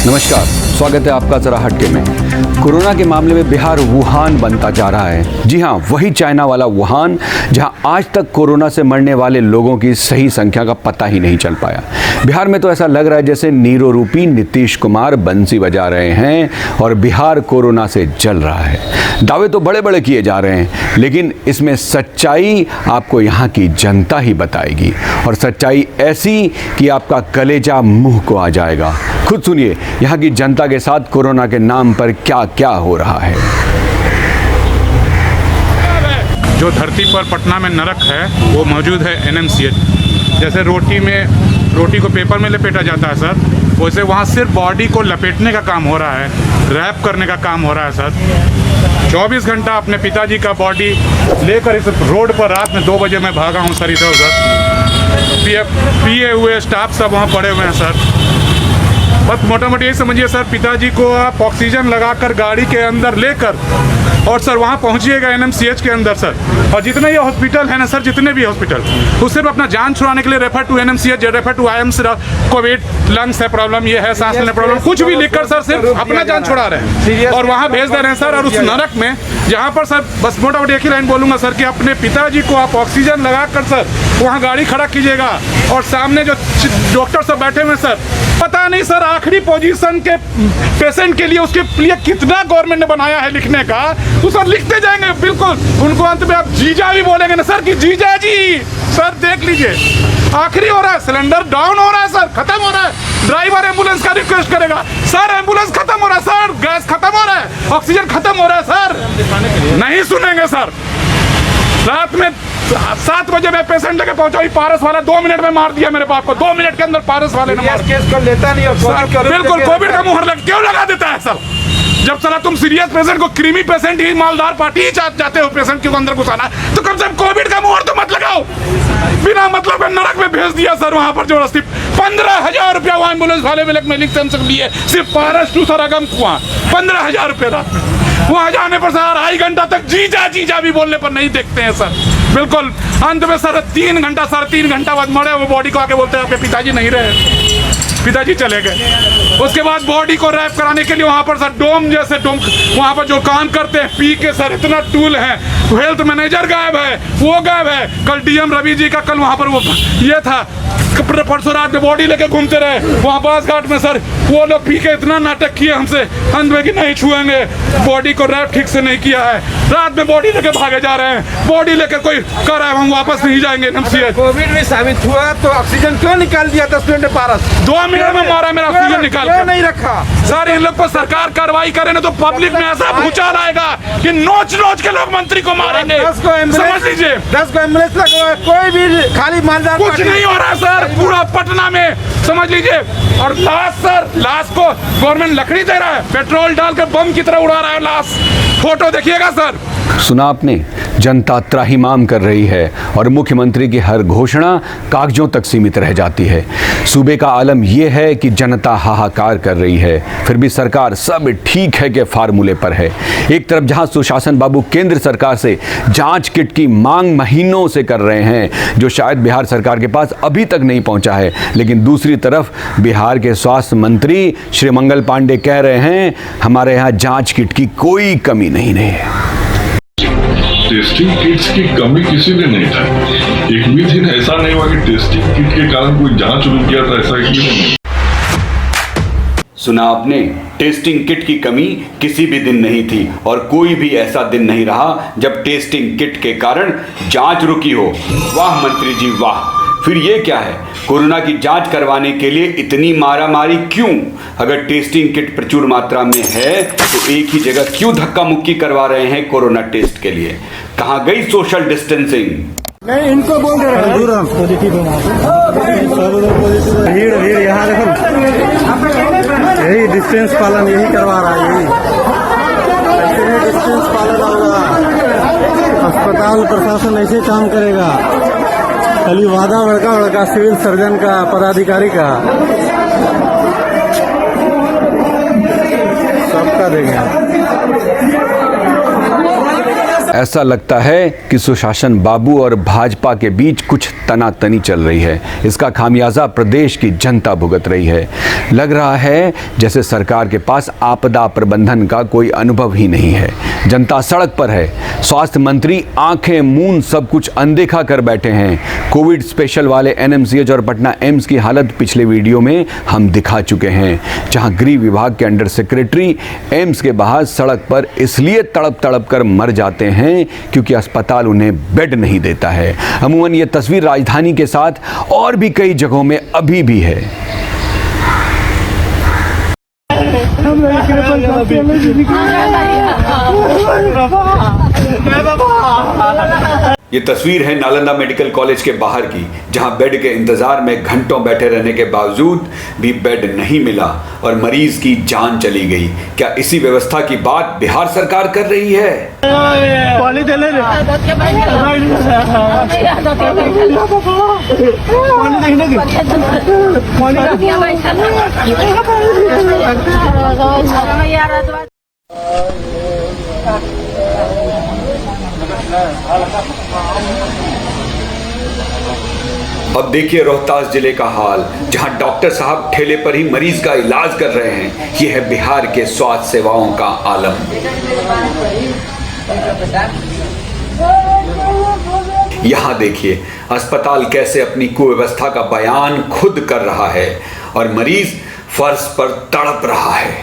नमस्कार, स्वागत है आपका जरा हटके में। कोरोना के मामले में बिहार वुहान बनता जा रहा है। जी हाँ, वही चाइना वाला वुहान जहां आज तक कोरोना से मरने वाले लोगों की सही संख्या का पता ही नहीं चल पाया। बिहार में तो ऐसा लग रहा है जैसे नीरो रूपी नीतीश कुमार बंसी बजा रहे हैं और बिहार कोरोना से जल रहा है। दावे तो बड़े बड़े किए जा रहे हैं, लेकिन इसमें सच्चाई आपको यहाँ की जनता ही बताएगी, और सच्चाई ऐसी कि आपका कलेजा मुंह को आ जाएगा। खुद सुनिए यहाँ की जनता के साथ कोरोना के नाम पर क्या क्या हो रहा है। जो धरती पर पटना में नरक है वो मौजूद है एनएमसीएच। जैसे रोटी को पेपर में लपेटा जाता है सर, वैसे वहाँ सिर्फ बॉडी को लपेटने का काम हो रहा है, रैप करने का काम हो रहा है सर। 24 घंटा अपने पिताजी का बॉडी लेकर इस रोड पर रात में 2 बजे मैं भागा हूँ सर इधर उधर। पिए हुए स्टाफ सब वहाँ पड़े हुए हैं सर। बस मोटा मोटी यही समझिए सर, पिताजी को आप ऑक्सीजन लगाकर गाड़ी के अंदर लेकर और सर वहाँ पहुँचिएगा एनएमसीएच के अंदर सर। और जितने ये हॉस्पिटल है ना सर, जितने भी हॉस्पिटल, वो सिर्फ अपना जान छुड़ाने के लिए refer to NMCH, refer to IMC, covid, lungs है प्रॉब्लम, ये है सांस लेने प्रॉब्लम, कुछ भी लिखकर सर सिर्फ अपना जान छुड़ा रहे हैं और वहाँ भेज दे रहे हैं सर। और उस नरक में जहाँ पर सर, बस मोटा मोटी एक ही लाइन बोलूँगा सर कि अपने पिताजी को आप ऑक्सीजन लगाकर सर वहाँ गाड़ी खड़ा कीजिएगा और सामने जो डॉक्टर सब बैठे हुए सर, पता नहीं सर आखिरी पोजीशन के पेशेंट के लिए उसके लिए कितना गवर्नमेंट ने बनाया है लिखने का, तो सर लिखते जाएंगे बिल्कुल। उनको अंत में आप जीजा भी बोलेंगे ना सर कि जीजा जी सर देख लीजिए आखिरी हो रहा है, सिलेंडर डाउन हो रहा है सर, खत्म हो रहा है। ड्राइवर एम्बुलेंस का रिक्वेस्ट करेगा सर, एम्बुलेंस खत्म हो रहा है सर, गैस खत्म हो रहा है, ऑक्सीजन खत्म हो रहा है सर। नहीं सुनेंगे सर। रात में 7 बजे मैं पेशेंट लेके पहुंचा, पारस वाला 2 मिनट में मार दिया मेरे बाप को। 2 मिनट के अंदर पारस वाले ने मार केस कर लेता नहीं और बिल्कुल कोविड का मुहर क्यों लगा देता है सर? जब साला तुम सीरियस पेशेंट को, क्रीमी पेशेंट ही, मालदार पार्टी ही चाहते हो पेशेंट के अंदर घुसाना, तो कम से कम कोविड का मुहर तो मत लगाओ। बिना मतलब में नरक में भेज दिया सर। वहां पर जबरदस्ती 15,000 रुपया वहां एम्बुलेंस वाले में लिख लिए, सिर्फ पारस टू सरगम कुआं 15,000 रुपये रात में। वहां जाने पर सर 2.5 घंटा तक जीजा भी बोलने पर नहीं देखते हैं सर। बिल्कुल अंत में सर 3 घंटा, 3.5 घंटा बाद मरे वो बॉडी को आके बोलते हैं आपके पिताजी नहीं रहे, पिताजी चले गए। उसके बाद बॉडी को रैप कराने के लिए वहां पर सर डोम जैसे वहां पर जो काम करते हैं पी के सर इतना टूल है, हेल्थ मैनेजर गायब है, वो गायब है। कल डीएम रवि जी का कल वहां पर वो ये था, परसों रात में बॉडी लेके घूमते रहे वहां पास घाट में सर। वो लोग पी के इतना नाटक किए हमसे अंत में कि नहीं छुएंगे, बॉडी को रैप ठीक से नहीं किया है। रात में बॉडी लेके भागे जा रहे हैं, बॉडी लेकर कोई कर रहा है, हम वापस नहीं जाएंगे एनएमसीएच। कोविड में साबित हुआ तो ऑक्सीजन क्यों निकाल दिया 10 मिनट में पारस? 2 मिनट में मारा मेरा ऑक्सीजन निकाल क्यों नहीं रखा सर? इन लोग पर सरकार कार्रवाई करे ना तो पब्लिक में ऐसा भूचाल आएगा कि नोच के लोग मंत्री को मारेंगे। 10 को समझ लीजिए, 10 को एम्बुलेंस लगा, कोई भी खाली मालदार कुछ नहीं हो रहा है सर पूरा पटना में, समझ लीजिए। और लाश सर, लाश को गवर्नमेंट लकड़ी दे रहा है, पेट्रोल डाल के बम की तरह उड़ा रहा है लाश। फोटो देखिएगा सर। सुना आपने, जनता त्राहिमाम कर रही है और मुख्यमंत्री की हर घोषणा कागजों तक सीमित रह जाती है। सूबे का आलम यह है कि जनता हाहाकार कर रही है, फिर भी सरकार सब ठीक है के फार्मूले पर है। एक तरफ जहां सुशासन बाबू केंद्र सरकार से जांच किट की मांग महीनों से कर रहे हैं, जो शायद बिहार सरकार के पास अभी तक नहीं पहुंचा है, लेकिन दूसरी तरफ बिहार के स्वास्थ्य मंत्री श्री मंगल पांडे कह रहे हैं हमारे यहाँ जांच किट की कोई कमी नहीं है। टेस्टिंग किट्स की कमी किसी ने नहीं था। एक भी दिन ऐसा नहीं हुआ कि टेस्टिंग किट के कारण कोई जांच रुक गया था, ऐसा क्यों नहीं? सुना आपने, टेस्टिंग किट की कमी किसी भी दिन नहीं थी और कोई भी ऐसा दिन नहीं रहा जब टेस्टिंग किट के कारण जांच रुकी हो। वाह मंत्री जी वाह। फिर ये क्या है, कोरोना की जांच करवाने के लिए इतनी मारामारी क्यों? अगर टेस्टिंग किट प्रचुर मात्रा में है तो एक ही जगह क्यों धक्का मुक्की करवा रहे हैं कोरोना टेस्ट के लिए? कहाँ गई सोशल डिस्टेंसिंग? नहीं, इनको बोल रहे हैं भीड़ यहाँ देखो, यही डिस्टेंस पालन यही करवा रहा है, यही डिस्टेंस पालन होगा। अस्पताल प्रशासन ऐसे काम करेगा, खाली वादा बड़का सिविल सर्जन का, पदाधिकारी का, सबका देंगे। ऐसा लगता है कि सुशासन बाबू और भाजपा के बीच कुछ तनातनी चल रही है। इसका खामियाजा प्रदेश की जनता भुगत रही है। लग रहा है जैसे सरकार के पास आपदा प्रबंधन का कोई अनुभव ही नहीं है। जनता सड़क पर है। स्वास्थ्य मंत्री आंखें मूंद सब कुछ अनदेखा कर बैठे हैं। कोविड स्पेशल वाले एनएमसीएच और पटना एम्स की हालत पिछले वीडियो में हम दिखा चुके हैं, जहां गृह विभाग के अंडर सेक्रेटरी एम्स के बाहर सड़क पर इसलिए तड़प तड़प कर मर जाते हैं क्योंकि अस्पताल उन्हें बेड नहीं देता है। अमूमन ये तस्वीर राजधानी के साथ और भी कई जगहों में अभी भी है। ये तस्वीर है नालंदा मेडिकल कॉलेज के बाहर की, जहां बेड के इंतजार में घंटों बैठे रहने के बावजूद भी बेड नहीं मिला और मरीज की जान चली गई। क्या इसी व्यवस्था की बात बिहार सरकार कर रही है? अब देखिए रोहतास जिले का हाल, जहां डॉक्टर साहब ठेले पर ही मरीज का इलाज कर रहे हैं। यह है बिहार के स्वास्थ्य सेवाओं का आलम। यहां देखिए अस्पताल कैसे अपनी कुव्यवस्था का बयान खुद कर रहा है और मरीज फर्श पर तड़प रहा है।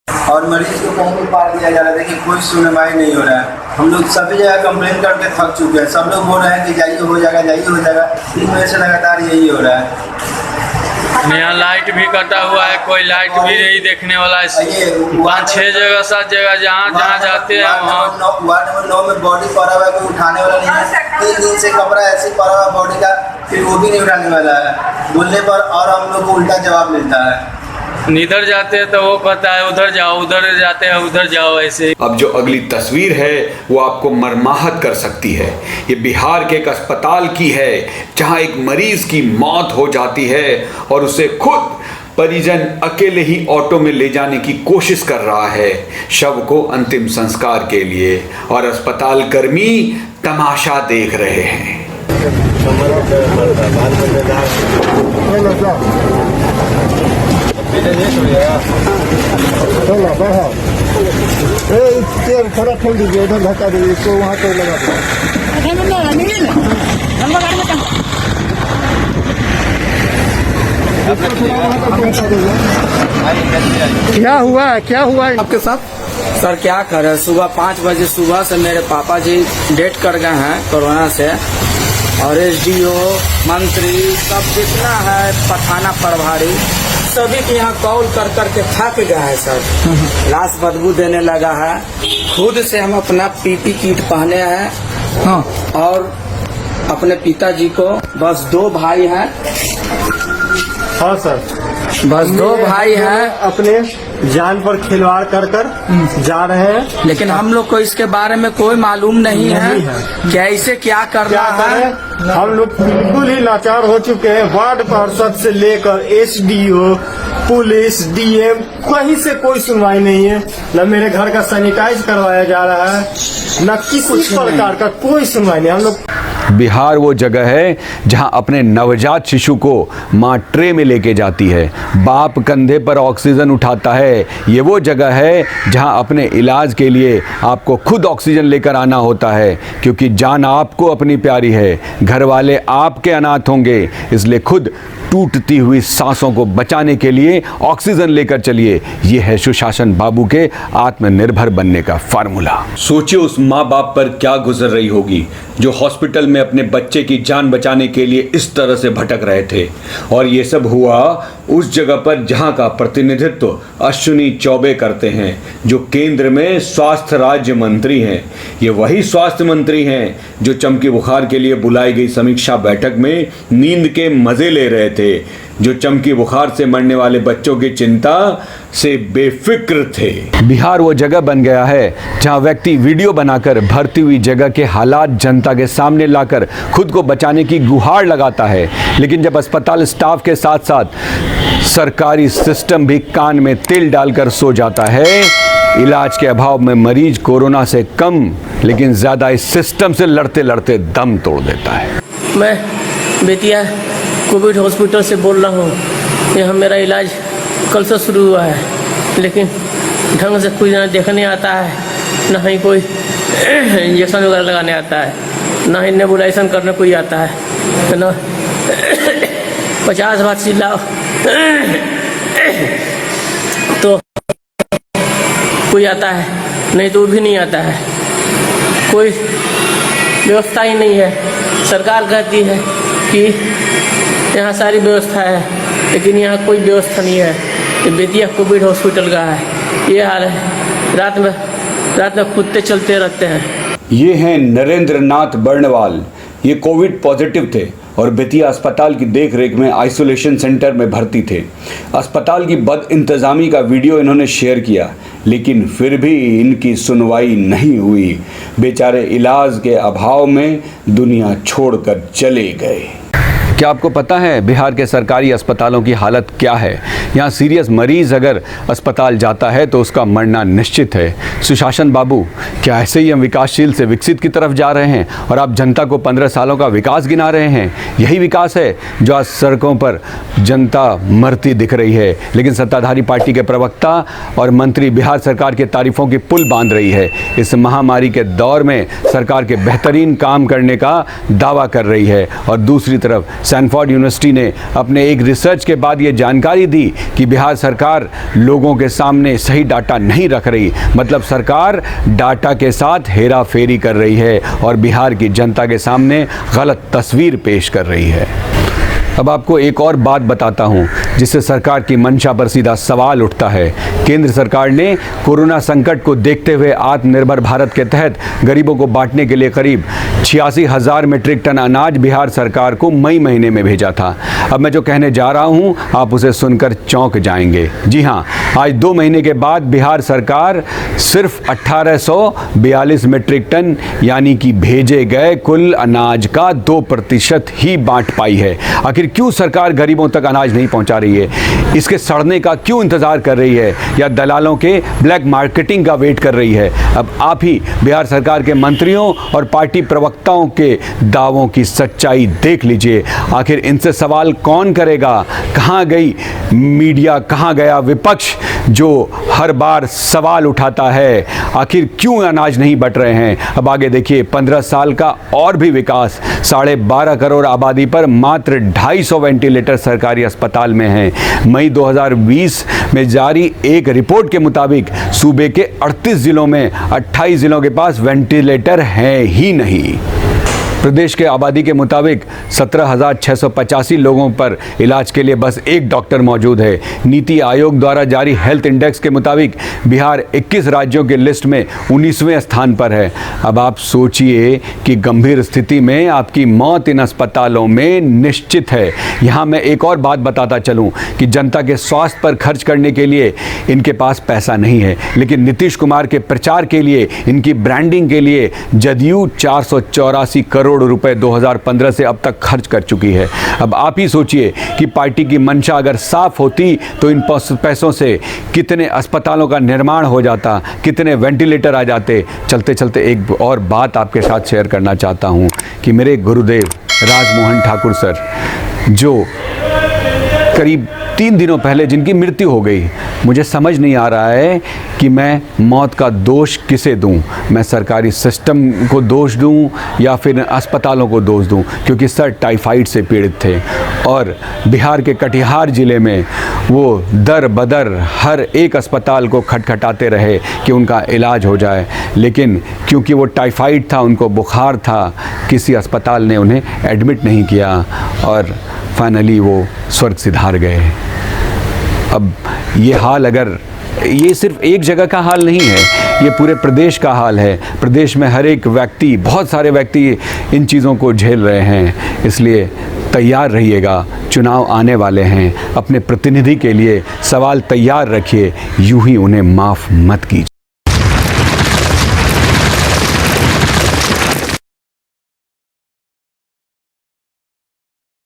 और मरीज को कहीं भी पार किया जा रहा है। देखिए कोई सुनवाई नहीं हो रहा है। हम लोग सभी जगह कंप्लेन करके थक चुके हैं। सब लोग बोल रहे हैं कि जाइए हो जाएगा, जाइए हो जाएगा। 3 महीने से लगातार यही हो रहा है। यहाँ लाइट भी कटा हुआ है, कोई लाइट भी नहीं देखने वाला है। 5-6 जगह 7 जगह जहाँ जाते हैं वहाँ। वार्ड नंबर 9 में बॉडी पड़ा हुआ है, कोई उठाने वाला नहीं है। 3 दिन से कपड़ा ऐसे पड़ा हुआ बॉडी का, फिर वो भी नहीं उठाने वाला है बोलने पर, और हम लोग को उल्टा जवाब मिलता है। इधर जाते हैं तो वो कहता है उधर जाओ, उधर जाते हैं उधर जाओ, ऐसे। अब जो अगली तस्वीर है वो आपको मर्माहत कर सकती है। ये बिहार के एक अस्पताल की है, जहां एक मरीज की मौत हो जाती है और उसे खुद परिजन अकेले ही ऑटो में ले जाने की कोशिश कर रहा है शव को अंतिम संस्कार के लिए, और अस्पताल कर्मी तमाशा देख रहे हैं। थोड़ा खोल दीजिए, उधर धक्का दीजिए, इसको वहाँ पर लगा क्या हुआ है, क्या हुआ है आपके साथ? सर क्या करें, सुबह 5 बजे सुबह से मेरे पापा जी डेथ कर गए हैं कोरोना से, और एसडीओ मंत्री सब जितना है थाना प्रभारी सभी के यहाँ कॉल कर करके थक गया है सर। लाश बदबू देने लगा है। खुद से हम अपना पीपी किट पहने हैं। हाँ। और अपने पिताजी को, बस 2 भाई हैं। हाँ सर, बस 2 भाई हैं। अपने जान पर खिलवाड़ कर जा रहे हैं, लेकिन हम लोग को इसके बारे में कोई मालूम नहीं है कैसे क्या करना है। हम लोग बिल्कुल ही लाचार हो चुके हैं। वार्ड पार्षद से लेकर एसडीओ, पुलिस, डीएम, कहीं से कोई सुनवाई नहीं है। न मेरे घर का सैनिटाइज करवाया जा रहा है, न किसी प्रकार का कोई सुनवाई नहीं। हम लोग बिहार वो जगह है जहां अपने नवजात शिशु को मां ट्रे में लेके जाती है, बाप कंधे पर ऑक्सीजन उठाता है। ये वो जगह है जहां अपने इलाज के लिए आपको खुद ऑक्सीजन लेकर आना होता है, क्योंकि जान आपको अपनी प्यारी है, घर वाले आपके अनाथ होंगे, इसलिए खुद टूटती हुई सांसों को बचाने के लिए ऑक्सीजन लेकर चलिए। यह है सुशासन बाबू के आत्मनिर्भर बनने का फार्मूला। सोचिए उस माँ बाप पर क्या गुजर रही होगी जो हॉस्पिटल में अपने बच्चे की जान बचाने के लिए इस तरह से भटक रहे थे। और ये सब हुआ उस जगह पर जहां का प्रतिनिधित्व अश्विनी चौबे करते हैं, जो केंद्र में स्वास्थ्य राज्य मंत्री हैं। ये वही स्वास्थ्य मंत्री हैं जो चमकी बुखार के लिए बुलाई गई समीक्षा बैठक में नींद के मजे ले रहे थे, जो चमकी बुखार से मरने वाले बच्चों की चिंता से बेफिक्र थे। बिहार वो जगह बन गया है जहां व्यक्ति वीडियो बनाकर भरती हुई जगह के हालात जनता के सामने लाकर खुद को बचाने की गुहार लगाता है, लेकिन जब अस्पताल स्टाफ के साथ साथ सरकारी सिस्टम भी कान में तिल डालकर सो जाता है, इलाज के अभाव में मरीज कोरोना से कम लेकिन ज़्यादा इस सिस्टम से लड़ते लड़ते दम तोड़ देता है। मैं बेतिया कोविड हॉस्पिटल से बोल रहा हूँ। यहाँ मेरा इलाज कल से शुरू हुआ है, लेकिन ढंग से कोई ना देखने आता है, ना ही कोई इंजेक्शन वगैरह लगाने आता है, ना ही नेबुलाइजेशन करने कोई आता है, तो ना 50 बार चिल्लाओ तो कोई आता है, नहीं तो वो भी नहीं आता है। कोई व्यवस्था ही नहीं है। सरकार कहती है कि यहाँ सारी व्यवस्था है, लेकिन यहाँ कोई व्यवस्था नहीं है। ये बेतिया कोविड हॉस्पिटल का है, ये हाल है। रात में कुत्ते चलते रहते हैं। ये हैं नरेंद्र नाथ बर्णवाल। ये कोविड पॉजिटिव थे और बेतिया अस्पताल की देखरेख में आइसोलेशन सेंटर में भर्ती थे। अस्पताल की बद इंतज़ामी का वीडियो इन्होंने शेयर किया, लेकिन फिर भी इनकी सुनवाई नहीं हुई। बेचारे इलाज के अभाव में दुनिया छोड़कर चले गए। क्या आपको पता है बिहार के सरकारी अस्पतालों की हालत क्या है? यहाँ सीरियस मरीज अगर अस्पताल जाता है तो उसका मरना निश्चित है। सुशासन बाबू, क्या ऐसे ही हम विकासशील से विकसित की तरफ जा रहे हैं और आप जनता को 15 सालों का विकास गिना रहे हैं? यही विकास है जो आज सड़कों पर जनता मरती दिख रही है, लेकिन सत्ताधारी पार्टी के प्रवक्ता और मंत्री बिहार सरकार के तारीफों की पुल बांध रही है। इस महामारी के दौर में सरकार के बेहतरीन काम करने का दावा कर रही है और दूसरी तरफ सैनफोर्ड यूनिवर्सिटी ने अपने एक रिसर्च के बाद ये जानकारी दी कि बिहार सरकार लोगों के सामने सही डाटा नहीं रख रही। मतलब सरकार डाटा के साथ हेरा फेरी कर रही है और बिहार की जनता के सामने गलत तस्वीर पेश कर रही है। अब आपको एक और बात बताता हूं जिससे सरकार की मंशा पर सीधा सवाल उठता है। केंद्र सरकार ने कोरोना संकट को देखते हुए आत्मनिर्भर भारत के तहत गरीबों को बांटने के लिए करीब 86,000 मीट्रिक टन अनाज बिहार सरकार को मई महीने में भेजा था। अब मैं जो कहने जा रहा हूं आप उसे सुनकर चौंक जाएंगे। जी हां, आज 2 महीने के बाद बिहार सरकार सिर्फ 1842 मीट्रिक टन यानी कि भेजे गए कुल अनाज का 2% ही बांट पाई है। आखिर क्यों सरकार गरीबों तक अनाज नहीं पहुंचा रही है? इसके सड़ने का क्यों इंतजार कर रही है या दलालों के ब्लैक मार्केटिंग का वेट कर रही है? अब आप ही बिहार सरकार के मंत्रियों और पार्टी प्रवक्ताओं के दावों की सच्चाई देख लीजिए। आखिर इनसे सवाल कौन करेगा? कहां गई मीडिया, कहां गया विपक्ष जो हर बार सवाल उठाता है? आखिर क्यों अनाज नहीं बट रहे हैं? अब आगे देखिए, 15 साल का और भी विकास। 12.5 करोड़ आबादी पर मात्र 250 वेंटिलेटर सरकारी अस्पताल में हैं। मई 2020 में जारी एक रिपोर्ट के मुताबिक सूबे के 38 जिलों में 28 जिलों के पास वेंटिलेटर हैं ही नहीं। प्रदेश के आबादी के मुताबिक 17,685 लोगों पर इलाज के लिए बस एक डॉक्टर मौजूद है। नीति आयोग द्वारा जारी हेल्थ इंडेक्स के मुताबिक बिहार 21 राज्यों के लिस्ट में 19वें स्थान पर है। अब आप सोचिए कि गंभीर स्थिति में आपकी मौत इन अस्पतालों में निश्चित है। यहाँ मैं एक और बात बताता चलूँ कि जनता के स्वास्थ्य पर खर्च करने के लिए इनके पास पैसा नहीं है, लेकिन नीतीश कुमार के प्रचार के लिए, इनकी ब्रांडिंग के लिए जदयू 484 करोड़ रुपए 2015 से अब तक खर्च कर चुकी है। अब आप ही सोचिए कि पार्टी की मंशा अगर साफ होती तो इन पैसों से कितने अस्पतालों का निर्माण हो जाता, कितने वेंटिलेटर आ जाते। चलते चलते एक और बात आपके साथ शेयर करना चाहता हूं कि मेरे गुरुदेव राजमोहन ठाकुर सर, जो करीब 3 दिनों पहले जिनकी मृत्यु हो गई, मुझे समझ नहीं आ रहा है कि मैं मौत का दोष किसे दूं। मैं सरकारी सिस्टम को दोष दूं या फिर अस्पतालों को दोष दूं, क्योंकि सर टाइफाइड से पीड़ित थे और बिहार के कटिहार ज़िले में वो दर बदर हर एक अस्पताल को खटखटाते रहे कि उनका इलाज हो जाए, लेकिन क्योंकि वो टाइफाइड था, उनको बुखार था, किसी अस्पताल ने उन्हें एडमिट नहीं किया और फाइनली वो स्वर्ग सिधार गए। अब ये हाल, अगर ये सिर्फ एक जगह का हाल नहीं है, ये पूरे प्रदेश का हाल है। प्रदेश में हर एक व्यक्ति, बहुत सारे व्यक्ति इन चीज़ों को झेल रहे हैं। इसलिए तैयार रहिएगा, चुनाव आने वाले हैं। अपने प्रतिनिधि के लिए सवाल तैयार रखिए, यूं ही उन्हें माफ़ मत कीजिए।